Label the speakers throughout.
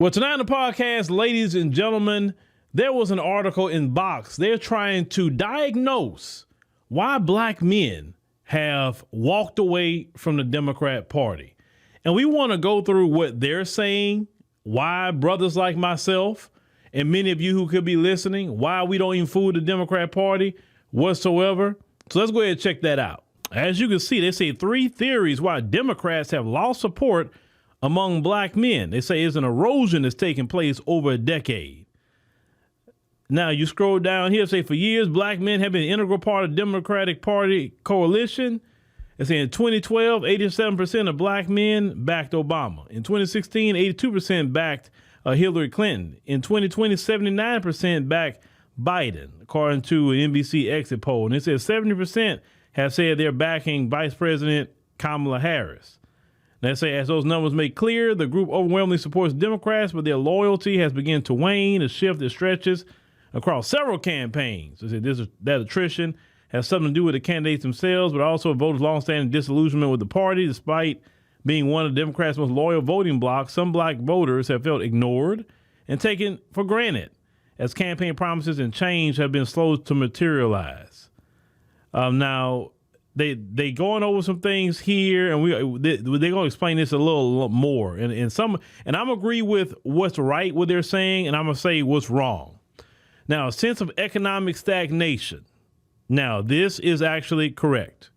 Speaker 1: Well, tonight on the podcast, ladies and gentlemen, there was an article in Vox. They're trying to diagnose why black men have walked away from the Democrat Party. And we want to go through what they're saying, why brothers like myself and many of you who could be listening, why we don't even fool the Democrat Party whatsoever. So let's go ahead and check that out. As you can see, they say 3 theories why Democrats have lost support among black men. They say it's an erosion that's taking place over a decade. Now you scroll down here, say for years, black men have been an integral part of the Democratic Party coalition. They say in 2012, 87% of black men backed Obama. In 2016, 82% backed Hillary Clinton. In 2020, 79% backed Biden, according to an NBC exit poll. And it says 70% have said they're backing Vice President Kamala Harris. They say, as those numbers make clear, the group overwhelmingly supports Democrats, but their loyalty has begun to wane, a shift that stretches across several campaigns. They say that attrition has something to do with the candidates themselves, but also voters' longstanding disillusionment with the party. Despite being one of the Democrats' most loyal voting blocs, some black voters have felt ignored and taken for granted as campaign promises and change have been slow to materialize. Now, They going over some things here, and they're going to explain this a little more. And I'm agree with what's right, what they're saying, and I'm going to say what's wrong. Now, a sense of economic stagnation. Now, this is actually correct.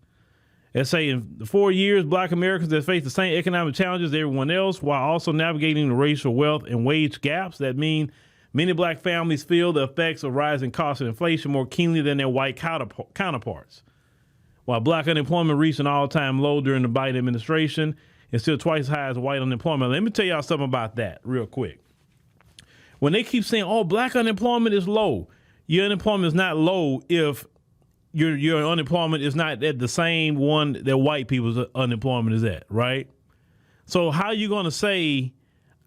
Speaker 1: They say in 4 years, black Americans have faced the same economic challenges as everyone else, while also navigating the racial wealth and wage gaps. That mean many black families feel the effects of rising costs and inflation more keenly than their white counterparts. While black unemployment reached an all-time low during the Biden administration, it's still twice as high as white unemployment. Let me tell y'all something about that real quick. When they keep saying, oh, black unemployment is low, your unemployment is not low if your unemployment is not at the same one that white people's unemployment is at, right? So how are you going to say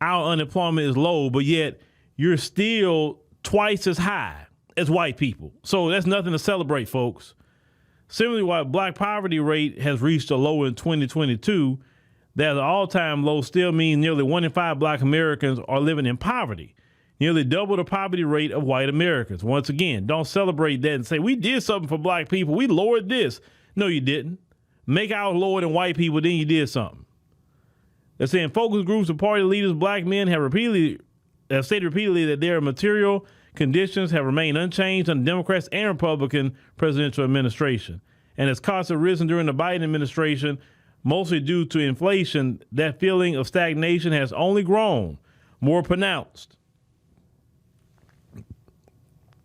Speaker 1: our unemployment is low, but yet you're still twice as high as white people? So that's nothing to celebrate, folks. Similarly, while black poverty rate has reached a low in 2022, that all-time low still means nearly 1 in 5 black Americans are living in poverty, nearly double the poverty rate of white Americans. Once again, don't celebrate that and say, we did something for black people. We lowered this. No, you didn't. Make out lower than white people, then you did something. They're saying focus groups of party leaders, black men have stated repeatedly that their material conditions have remained unchanged under Democrats and Republican presidential administration. And as costs have risen during the Biden administration, mostly due to inflation, that feeling of stagnation has only grown more pronounced.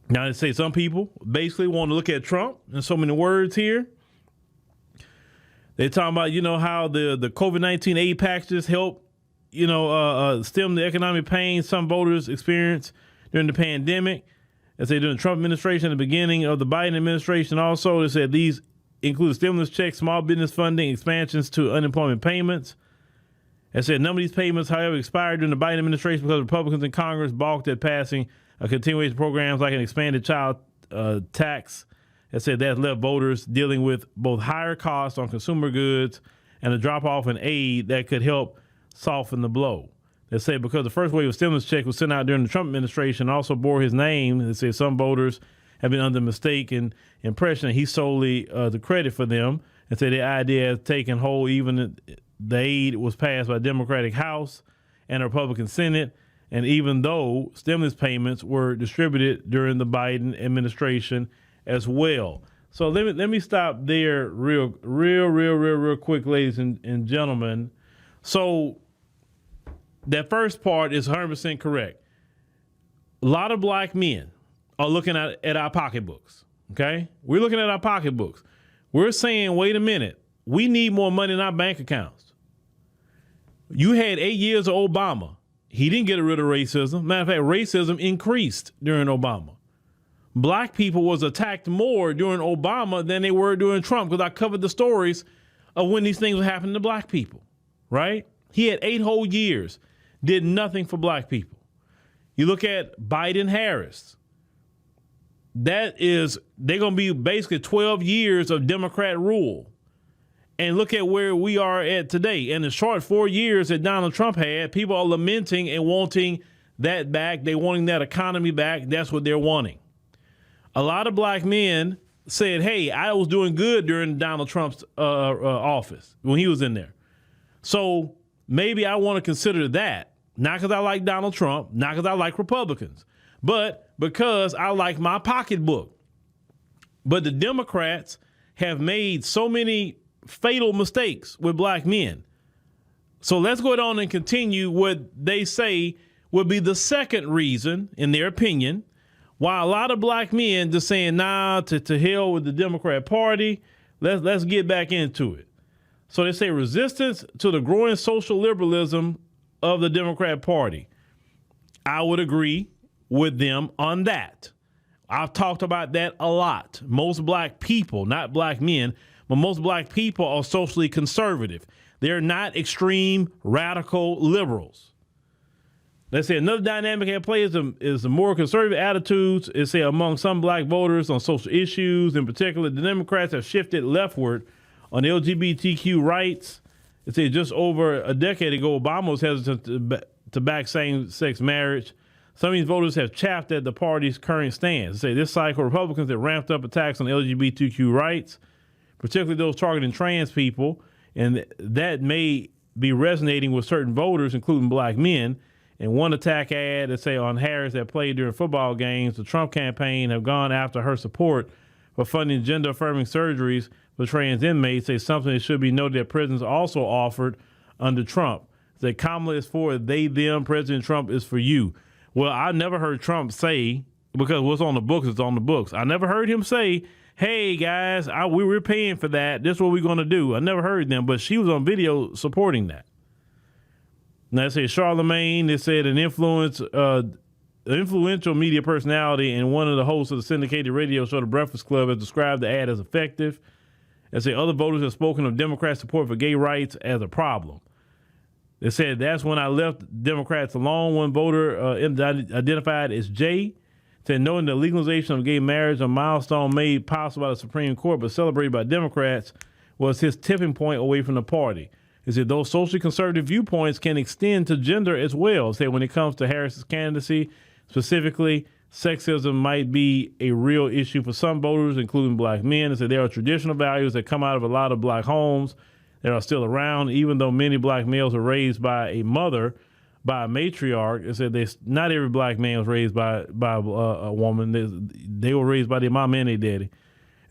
Speaker 1: Now, they say some people basically want to look at Trump in so many words here. They're talking about, how the COVID-19 aid packages help, stem the economic pain some voters experience during the pandemic. As they during the Trump administration, at the beginning of the Biden administration also, they said these include stimulus checks, small business funding, expansions to unemployment payments. They said none of these payments, however, expired during the Biden administration because Republicans in Congress balked at passing a continuation of programs like an expanded child tax. They said that left voters dealing with both higher costs on consumer goods and a drop-off in aid that could help soften the blow. They say because the first wave of stimulus check was sent out during the Trump administration also bore his name. They say some voters have been under mistaken impression that he's solely the credit for them. And say the idea has taken hold even the aid was passed by the Democratic House and the Republican Senate. And even though stimulus payments were distributed during the Biden administration as well. So let me stop there real quick, ladies and gentlemen. So that first part is 100% correct. A lot of black men are looking at our pocketbooks, okay? We're looking at our pocketbooks. We're saying, wait a minute, we need more money in our bank accounts. You had 8 years of Obama. He didn't get rid of racism. Matter of fact, racism increased during Obama. Black people was attacked more during Obama than they were during Trump because I covered the stories of when these things were happening to black people, right? He had 8 whole years, did nothing for black people. You look at Biden-Harris. They're going to be basically 12 years of Democrat rule. And look at where we are at today. In the short 4 years that Donald Trump had, people are lamenting and wanting that back. They wanting that economy back. That's what they're wanting. A lot of black men said, hey, I was doing good during Donald Trump's office when he was in there. So maybe I want to consider that, not because I like Donald Trump, not because I like Republicans, but because I like my pocketbook. But the Democrats have made so many fatal mistakes with black men. So let's go on and continue what they say would be the second reason, in their opinion, why a lot of black men just saying, nah, to hell with the Democrat Party. Let's get back into it. So they say resistance to the growing social liberalism of the Democrat Party. I would agree with them on that. I've talked about that a lot. Most black people, not black men, but most black people are socially conservative. They're not extreme radical liberals. Let's say another dynamic at play is the more conservative attitudes, is say among some black voters on social issues. In particular, the Democrats have shifted leftward on LGBTQ rights. It's just over a decade ago, Obama was hesitant to back same-sex marriage. Some of these voters have chaffed at the party's current stance. Say this cycle, Republicans have ramped up attacks on LGBTQ rights, particularly those targeting trans people, and that may be resonating with certain voters, including black men. And one attack ad that say on Harris that played during football games, the Trump campaign have gone after her support for funding gender-affirming surgeries for trans inmates. Say something that should be noted that prisons also offered under Trump. Say Kamala is for they, them, President Trump is for you. Well, I never heard Trump say, because what's on the books is on the books. I never heard him say, hey, guys, we were paying for that. This is what we're going to do. I never heard them, but she was on video supporting that. Now, they say Charlemagne, they said an influential media personality and one of the hosts of the syndicated radio show The Breakfast Club has described the ad as effective. They say other voters have spoken of Democrat support for gay rights as a problem. They said that's when I left Democrats alone. One voter identified as Jay said knowing the legalization of gay marriage, a milestone made possible by the Supreme Court but celebrated by Democrats, was his tipping point away from the party. He said those socially conservative viewpoints can extend to gender as well. Say when it comes to Harris's candidacy, specifically, sexism might be a real issue for some voters, including black men. They said there are traditional values that come out of a lot of black homes that are still around, even though many black males are raised by a mother, by a matriarch. It said not every black man was raised by a woman. They were raised by their mom and their daddy.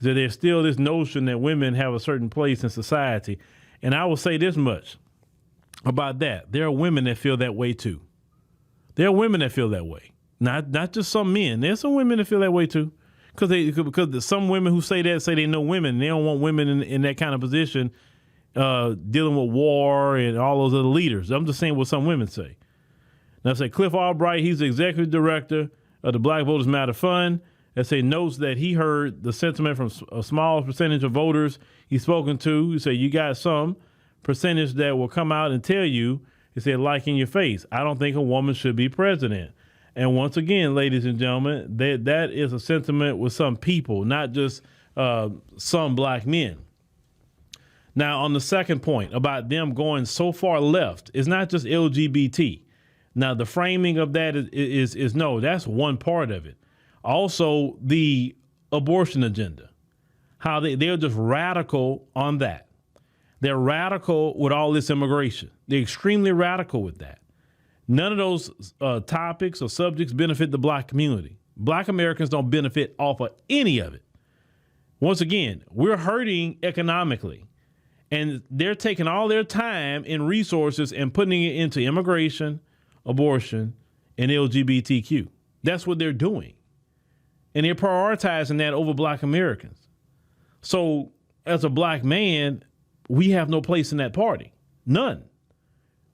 Speaker 1: So there's still this notion that women have a certain place in society. And I will say this much about that. There are women that feel that way too. There are women that feel that way. Not just some men. There's some women that feel that way too. Because some women who say they know women. They don't want women in that kind of position dealing with war and all those other leaders. I'm just saying what some women say. Now, say Cliff Albright, he's the executive director of the Black Voters Matter Fund. That say notes that he heard the sentiment from a small percentage of voters he's spoken to. He said you got some percentage that will come out and tell you, he said, like in your face, I don't think a woman should be president. And once again, ladies and gentlemen, that is a sentiment with some people, not just some black men. Now, on the second point about them going so far left, it's not just LGBT. Now, the framing of that is no, that's one part of it. Also, the abortion agenda, how they're just radical on that. They're radical with all this immigration. They're extremely radical with that. None of those topics or subjects benefit the black community. Black Americans don't benefit off of any of it. Once again, we're hurting economically, and they're taking all their time and resources and putting it into immigration, abortion, and LGBTQ. That's what they're doing. And they're prioritizing that over black Americans. So as a black man, we have no place in that party. None.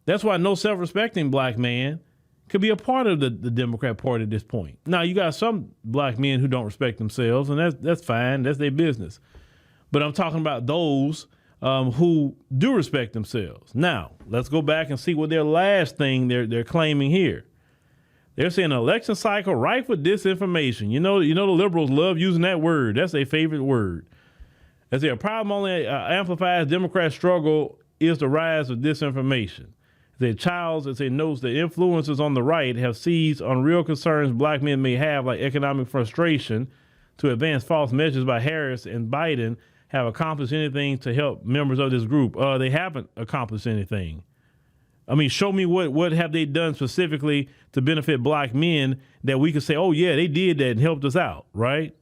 Speaker 1: That's why no self-respecting black man could be a part of the Democrat Party at this point. Now, you got some black men who don't respect themselves, and that's fine. That's their business. But I'm talking about those who do respect themselves. Now, let's go back and see what their last thing they're claiming here. They're saying an election cycle rife with disinformation. You know the liberals love using that word. That's their favorite word. They say a problem only amplifies Democrats' struggle is the rise of disinformation. They notes that influencers on the right have seized on real concerns black men may have, like economic frustration, to advance false messages by Harris and Biden have accomplished anything to help members of this group. They haven't accomplished anything. I mean, show me what have they done specifically to benefit black men that we could say, oh, yeah, they did that and helped us out, right?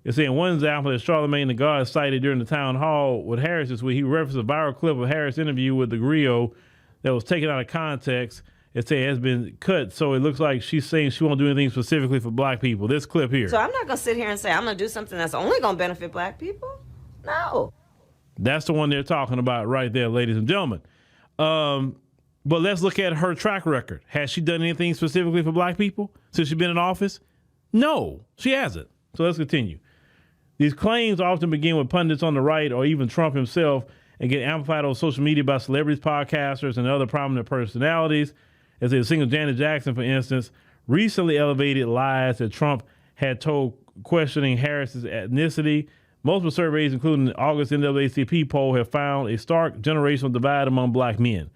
Speaker 1: It's saying one example that Charlemagne the God cited during the town hall with Harris this week. He referenced a viral clip of Harris' interview with the griot that was taken out of context. It said it has been cut, so it looks like she's saying she won't do anything specifically for black people. This clip here.
Speaker 2: So I'm not going to sit here and say I'm going to do something that's only going to benefit black people. No.
Speaker 1: That's the one they're talking about right there, ladies and gentlemen. But let's look at her track record. Has she done anything specifically for black people since she's been in office? No, she hasn't. So let's continue. These claims often begin with pundits on the right or even Trump himself and get amplified on social media by celebrities, podcasters, and other prominent personalities. As a single Janet Jackson, for instance, recently elevated lies that Trump had told questioning Harris's ethnicity. Multiple surveys, including the August NAACP poll, have found a stark generational divide among black men,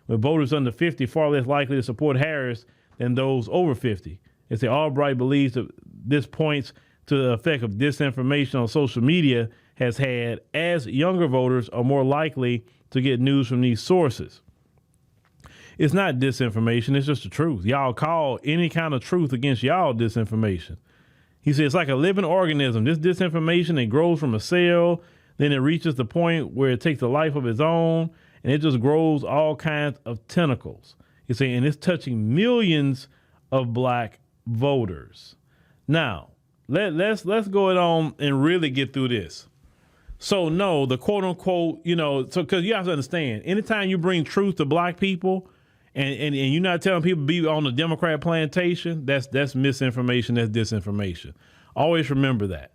Speaker 1: with voters under 50 far less likely to support Harris than those over 50. As the Albright believes that this points to the effect of disinformation on social media has had, as younger voters are more likely to get news from these sources. It's not disinformation, it's just the truth. Y'all call any kind of truth against y'all disinformation. He said it's like a living organism. This disinformation, it grows from a cell, then it reaches the point where it takes a life of its own, and it just grows all kinds of tentacles. He's saying, and it's touching millions of black voters. Now, let's go on and really get through this. So no, the quote unquote, because you have to understand, anytime you bring truth to black people and you're not telling people be on the Democrat plantation, that's misinformation, that's disinformation. Always remember that.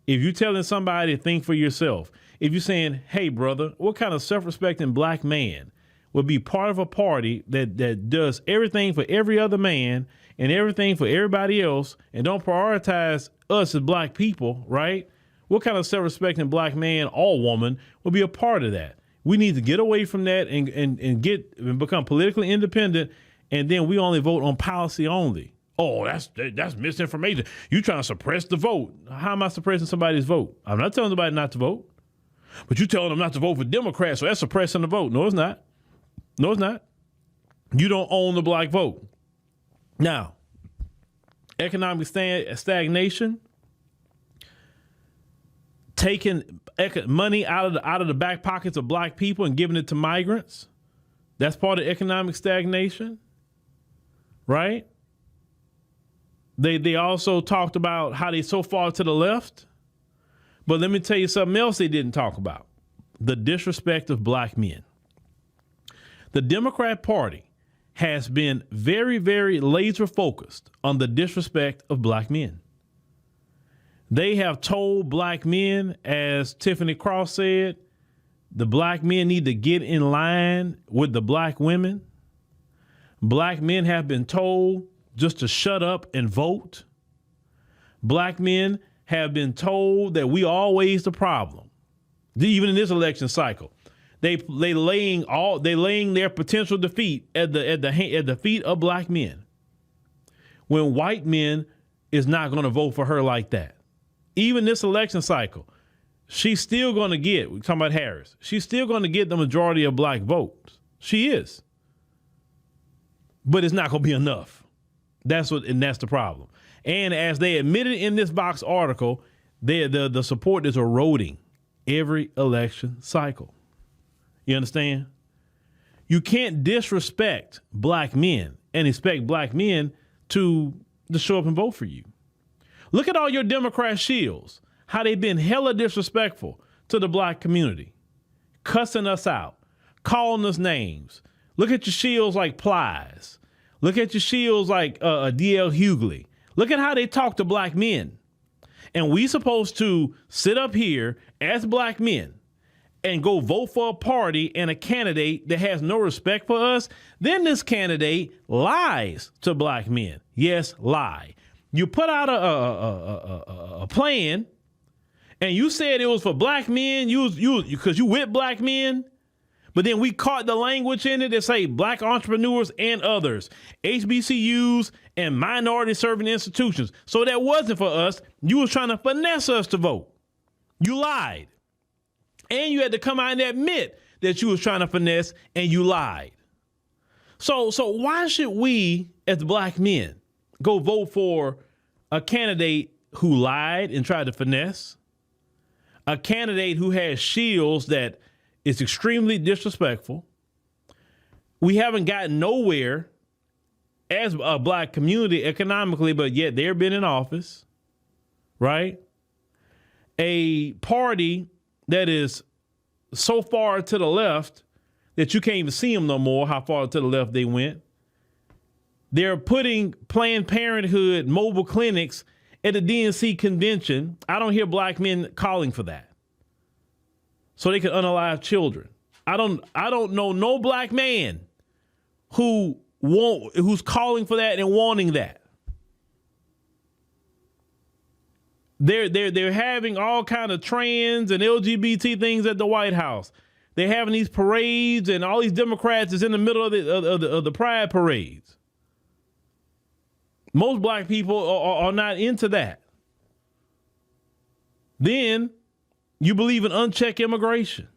Speaker 1: If you're telling somebody to think for yourself, if you're saying, hey, brother, what kind of self-respecting black man would be part of a party that does everything for every other man and everything for everybody else and don't prioritize us as black people, right? What kind of self-respecting black man or woman would be a part of that? We need to get away from that and become politically independent, and then we only vote on policy only. Oh, that's misinformation. You trying to suppress the vote. How am I suppressing somebody's vote? I'm not telling somebody not to vote. But you telling them not to vote for Democrats, so that's suppressing the vote. No, it's not. No, it's not. You don't own the black vote. Now, economic stagnation, taking money out of the back pockets of black people and giving it to migrants, that's part of economic stagnation, right? They also talked about how they so far to the left. But let me tell you something else they didn't talk about. The disrespect of black men. The Democrat Party has been very, very laser focused on the disrespect of black men. They have told black men, as Tiffany Cross said, the black men need to get in line with the black women. Black men have been told just to shut up and vote. Black men have been told that we always the problem. Even in this election cycle, they laying their potential defeat at the feet of black men. When white men is not going to vote for her like that. Even this election cycle, she's still going to get. We're talking about Harris. She's still going to get the majority of black votes. She is, but it's not going to be enough. That's the problem. And as they admitted in this Vox article, the support is eroding every election cycle. You understand? You can't disrespect black men and expect black men to show up and vote for you. Look at all your Democrat shields, how they've been hella disrespectful to the black community, cussing us out, calling us names. Look at your shields like Plies. Look at your shields like D.L. Hughley. Look at how they talk to black men. And we supposed to sit up here as black men and go vote for a party and a candidate that has no respect for us. Then this candidate lies to black men. Yes, lie. You put out a plan and you said it was for black men, because you with black men, but then we caught the language in it that say black entrepreneurs and others, HBCUs and minority serving institutions. So that wasn't for us. You was trying to finesse us to vote. You lied. And you had to come out and admit that you was trying to finesse and you lied. So why should we, as black men, go vote for a candidate who lied and tried to finesse? A candidate who has shields that is extremely disrespectful. We haven't gotten nowhere as a black community economically, but yet they've been in office, right? A party that is so far to the left that you can't even see them no more, how far to the left they went. They're putting Planned Parenthood mobile clinics at the DNC convention. I don't hear black men calling for that, so they can unalive children. I don't know no black man who's calling for that and wanting that. They're having all kind of trans and LGBT things at the White House. They're having these parades, and all these Democrats is in the middle of the pride parades. Most black people are not into that. Then you believe in unchecked immigration.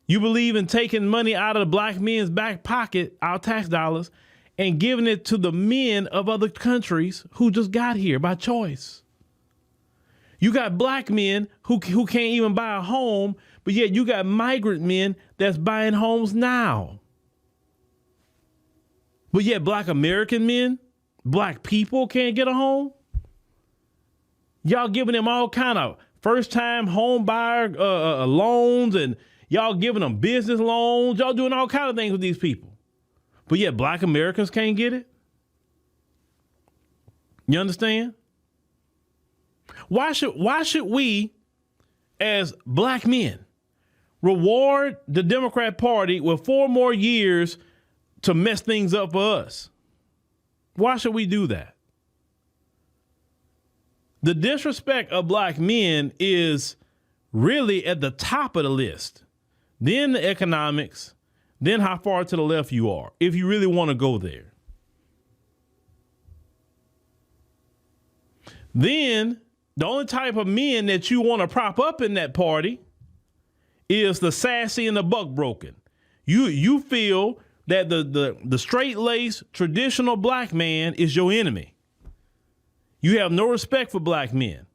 Speaker 1: You believe in taking money out of the black men's back pocket, our tax dollars, and giving it to the men of other countries who just got here by choice. You got black men who can't even buy a home, but yet you got migrant men that's buying homes now. But yet black American men, black people can't get a home. Y'all giving them all kind of first-time home buyer loans, and y'all giving them business loans. Y'all doing all kind of things with these people. But yet black Americans can't get it. You understand? Why should we, as black men, reward the Democrat Party with 4 more years to mess things up for us? Why should we do that? The disrespect of black men is really at the top of the list. Then the economics, then how far to the left you are, if you really want to go there. Then the only type of men that you want to prop up in that party is the sassy and the buck broken. You feel that the straight-laced traditional black man is your enemy. You have no respect for black men.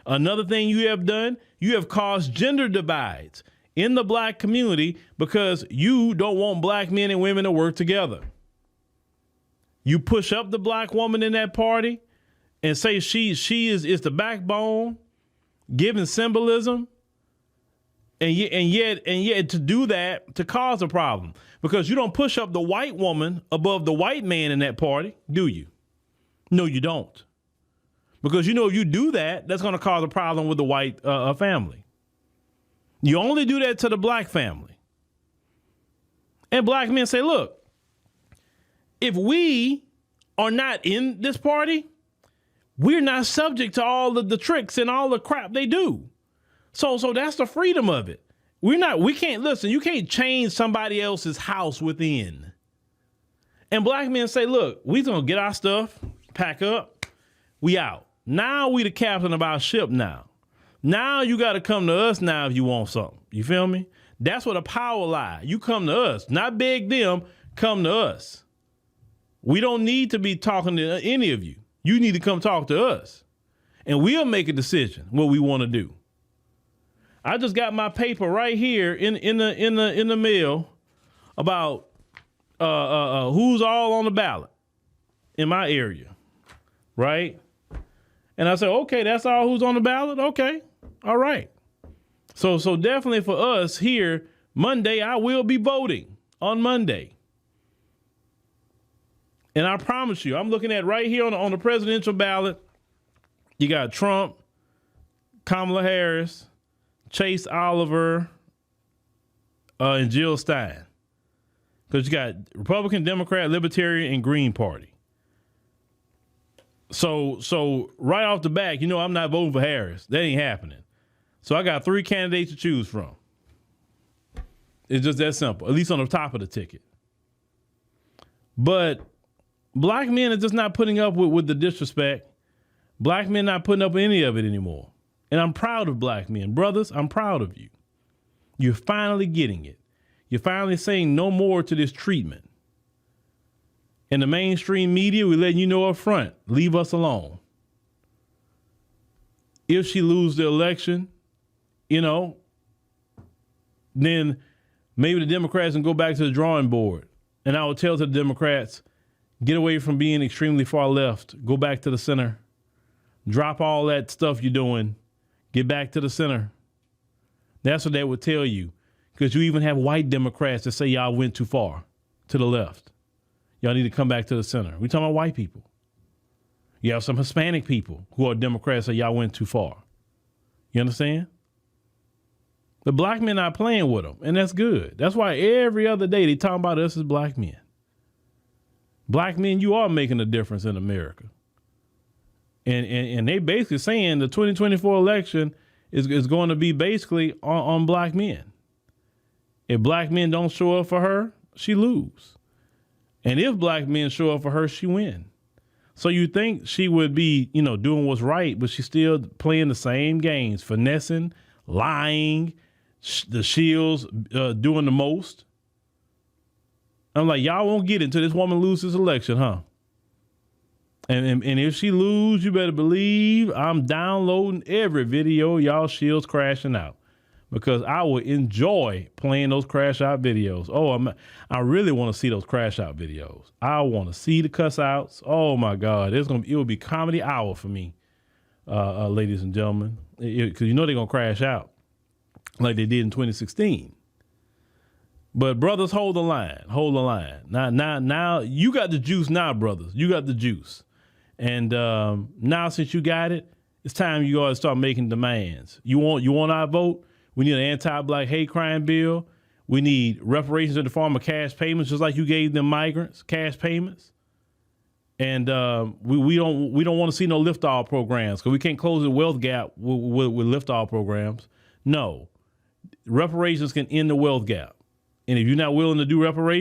Speaker 1: Another thing you have done, you have caused gender divides in the black community because you don't want black men and women to work together. You push up the black woman in that party and say she is the backbone, giving symbolism, and yet to do that, to cause a problem, because you don't push up the white woman above the white man in that party, do you? No, you don't. Because you know if you do that, that's going to cause a problem with the white family. You only do that to the black family. And black men say, look, if we are not in this party, we're not subject to all of the tricks and all the crap they do. So that's the freedom of it. We can't listen. You can't change somebody else's house within. And black men say, look, we gonna get our stuff, pack up, we out. Now we the captain of our ship now. Now you got to come to us now if you want something. You feel me? That's where the power lies. You come to us, not beg them, come to us. We don't need to be talking to any of you. You need to come talk to us, and we'll make a decision what we want to do. I just got my paper right here in the mail about who's all on the ballot in my area, right? And I said, okay, that's all who's on the ballot. Okay, all right. So definitely for us here, Monday, I will be voting on Monday. And I promise you, I'm looking at right here on the presidential ballot. You got Trump, Kamala Harris, Chase Oliver, and Jill Stein. Because you got Republican, Democrat, Libertarian, and Green Party. So right off the bat, I'm not voting for Harris. That ain't happening. So I got 3 candidates to choose from. It's just that simple, at least on the top of the ticket. But black men are just not putting up with the disrespect. Black men not putting up with any of it anymore. And I'm proud of black men. Brothers, I'm proud of you. You're finally getting it. You're finally saying no more to this treatment. In the mainstream media, we're letting you know up front, leave us alone. If she loses the election, then maybe the Democrats can go back to the drawing board. And I would tell to the Democrats, get away from being extremely far left. Go back to the center. Drop all that stuff you're doing. Get back to the center. That's what they would tell you. Because you even have white Democrats that say y'all went too far to the left. Y'all need to come back to the center. We're talking about white people. You have some Hispanic people who are Democrats that y'all went too far. You understand? The black men not playing with them, and that's good. That's why every other day they talking about us as black men. Black men, you are making a difference in America. And they basically saying the 2024 election is going to be basically on black men. If black men don't show up for her, she lose. And if black men show up for her, she win. So you think she would be, doing what's right, but she's still playing the same games, finessing, lying, the shields doing the most. I'm like, y'all won't get it until this woman loses this election, huh? And if she lose, you better believe I'm downloading every video y'all shields crashing out, because I will enjoy playing those crash out videos. I really want to see those crash out videos. I want to see the cuss outs. Oh my God, it will be comedy hour for me, ladies and gentlemen, because they're gonna crash out like they did in 2016. But brothers, hold the line. Hold the line. Now you got the juice now, brothers. You got the juice. And now since you got it, it's time you guys start making demands. You want our vote? We need an anti-black hate crime bill. We need reparations in the form of cash payments, just like you gave them migrants, cash payments. And we don't want to see no lift-all programs, because we can't close the wealth gap with lift-all programs. No. Reparations can end the wealth gap. And if you're not willing to do reparations,